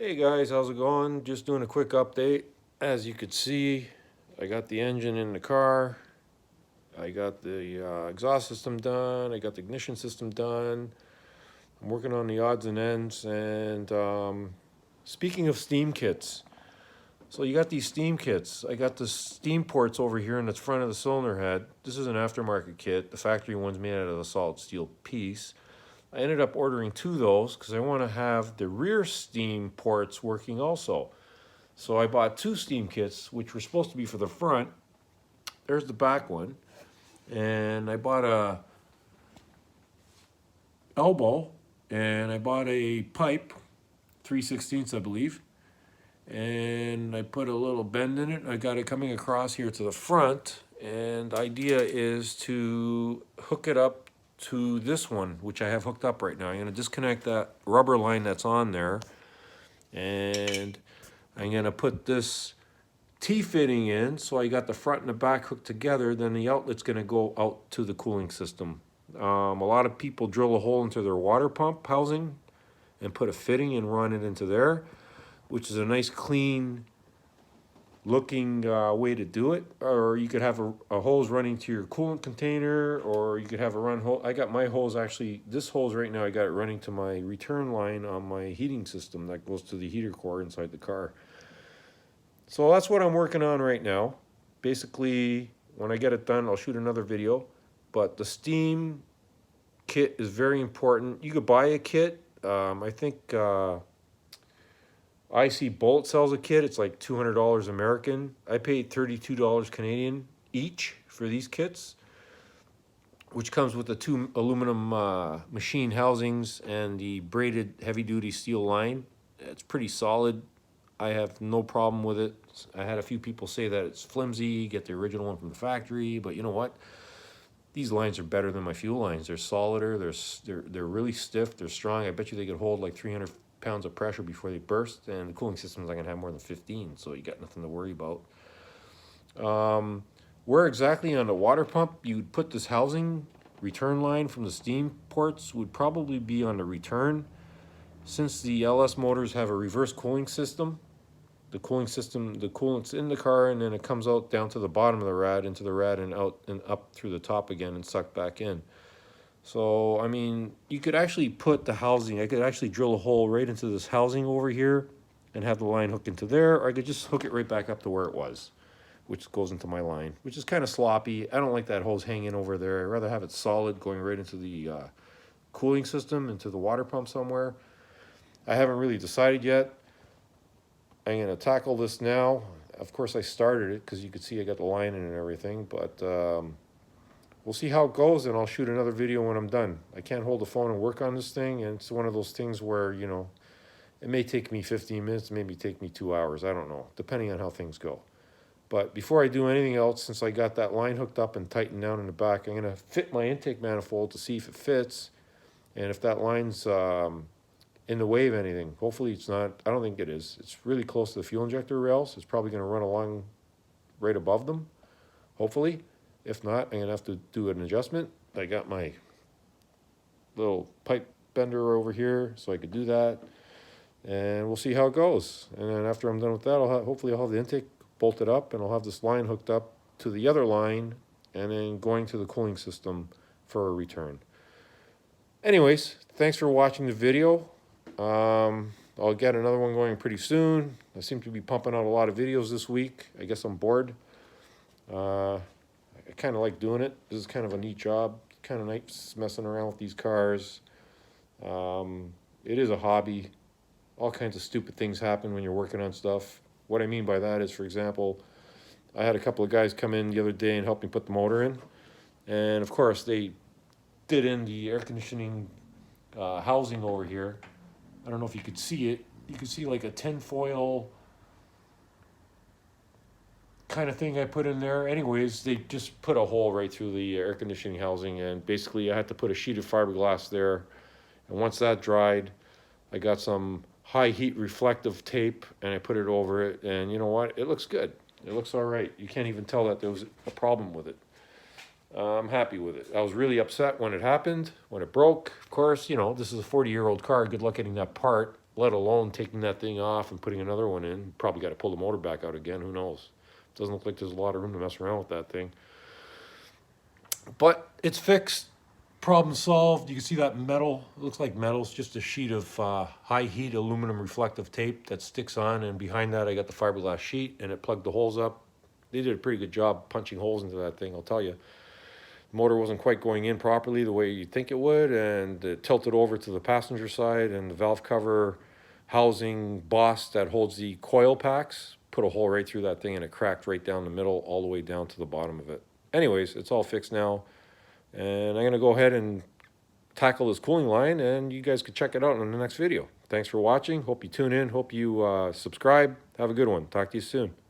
Hey guys, how's it going? Just doing a quick update. As you could see, I got the engine in the car. I got the exhaust system done. I got the ignition system done. I'm working on the odds and ends. And speaking of steam kits, so you got these steam kits. I got the steam ports over here in the front of the cylinder head. This is an aftermarket kit. The factory one's made out of a solid steel piece. I ended up ordering two of those because I want to have the rear steam ports working also. So I bought two steam kits, which were supposed to be for the front. There's the back one. And I bought a elbow and I bought a pipe, 3/16 I believe. And I put a little bend in it. I got it coming across here to the front. And the idea is to hook it up to this one, which I have hooked up right now. I'm going to disconnect that rubber line that's on there. And I'm going to put this T-fitting in, so I got the front and the back hooked together. Then the outlet's going to go out to the cooling system. A lot of people drill a hole into their water pump housing and put a fitting and run it into there, which is a nice clean looking way to do it. Or you could have a hose running to your coolant container, or you could have a run hose. I got my hose actually, this hose right now, I got it running to my return line on my heating system that goes to the heater core inside the car. So that's what I'm working on right now. Basically, when I get it done, I'll shoot another video. But the steam kit is very important. You could buy a kit. I think IC Bolt sells a kit. It's like $200 American. I paid $32 Canadian each for these kits, which comes with the two aluminum machine housings and the braided heavy-duty steel line. It's pretty solid. I have no problem with it. I had a few people say that it's flimsy, get the original one from the factory, but you know what? These lines are better than my fuel lines. They're solider, they're really stiff, they're strong. I bet you they could hold like 300 pounds of pressure before they burst, and the cooling system's not gonna have more than 15, so you got nothing to worry about. Where exactly on the water pump you'd put this housing return line from the steam ports would probably be on the return. Since the LS motors have a reverse cooling system, the coolant's in the car, and then it comes out down to the bottom of the rad, into the rad, and out and up through the top again and sucked back in. So, I mean, you could actually put the housing, I could actually drill a hole right into this housing over here and have the line hook into there, or I could just hook it right back up to where it was, which goes into my line, which is kind of sloppy. I don't like that hose hanging over there. I'd rather have it solid going right into the cooling system, into the water pump somewhere. I haven't really decided yet. I'm going to tackle this now. Of course, I started it because you could see I got the line in and everything, but we'll see how it goes, and I'll shoot another video when I'm done. I can't hold the phone and work on this thing, and it's one of those things where, you know, it may take me 15 minutes, maybe take me 2 hours. I don't know, depending on how things go. But before I do anything else, since I got that line hooked up and tightened down in the back, I'm going to fit my intake manifold to see if it fits, and if that line's in the way of anything. Hopefully it's not. I don't think it is. It's really close to the fuel injector rails. It's probably going to run along right above them, hopefully. If not, I'm going to have to do an adjustment. I got my little pipe bender over here, so I could do that. And we'll see how it goes. And then after I'm done with that, hopefully I'll have the intake bolted up, and I'll have this line hooked up to the other line, and then going to the cooling system for a return. Anyways, thanks for watching the video. I'll get another one going pretty soon. I seem to be pumping out a lot of videos this week. I guess I'm bored. I kind of like doing it. This is kind of a neat job. Kind of nice messing around with these cars. It is a hobby. All kinds of stupid things happen when you're working on stuff. What I mean by that is, for example, I had a couple of guys come in the other day and help me put the motor in. And of course, they did in the air conditioning housing over here. I don't know if you could see it. You could see like a tinfoil kind of thing I put in there. Anyways, they just put a hole right through the air conditioning housing, and basically I had to put a sheet of fiberglass there. And once that dried, I got some high heat reflective tape and I put it over it, and you know what? It looks good. It looks all right. You can't even tell that there was a problem with it. I'm happy with it. I was really upset when it happened, when it broke. Of course, you know, this is a 40-year-old car. Good luck getting that part. let alone taking that thing off and putting another one in. Probably got to pull the motor back out again, who knows. Doesn't look like there's a lot of room to mess around with that thing. But it's fixed, problem solved. You can see that metal, it looks like metal. It's just a sheet of high heat aluminum reflective tape that sticks on, and behind that I got the fiberglass sheet, and it plugged the holes up. They did a pretty good job punching holes into that thing, I'll tell you. The motor wasn't quite going in properly the way you'd think it would, and it tilted over to the passenger side, and the valve cover housing boss that holds the coil packs put a hole right through that thing, and it cracked right down the middle all the way down to the bottom of it. Anyways, it's all fixed now, and I'm going to go ahead and tackle this cooling line, and you guys can check it out in the next video. Thanks for watching. Hope you tune in. Hope you subscribe. Have a good one. Talk to you soon.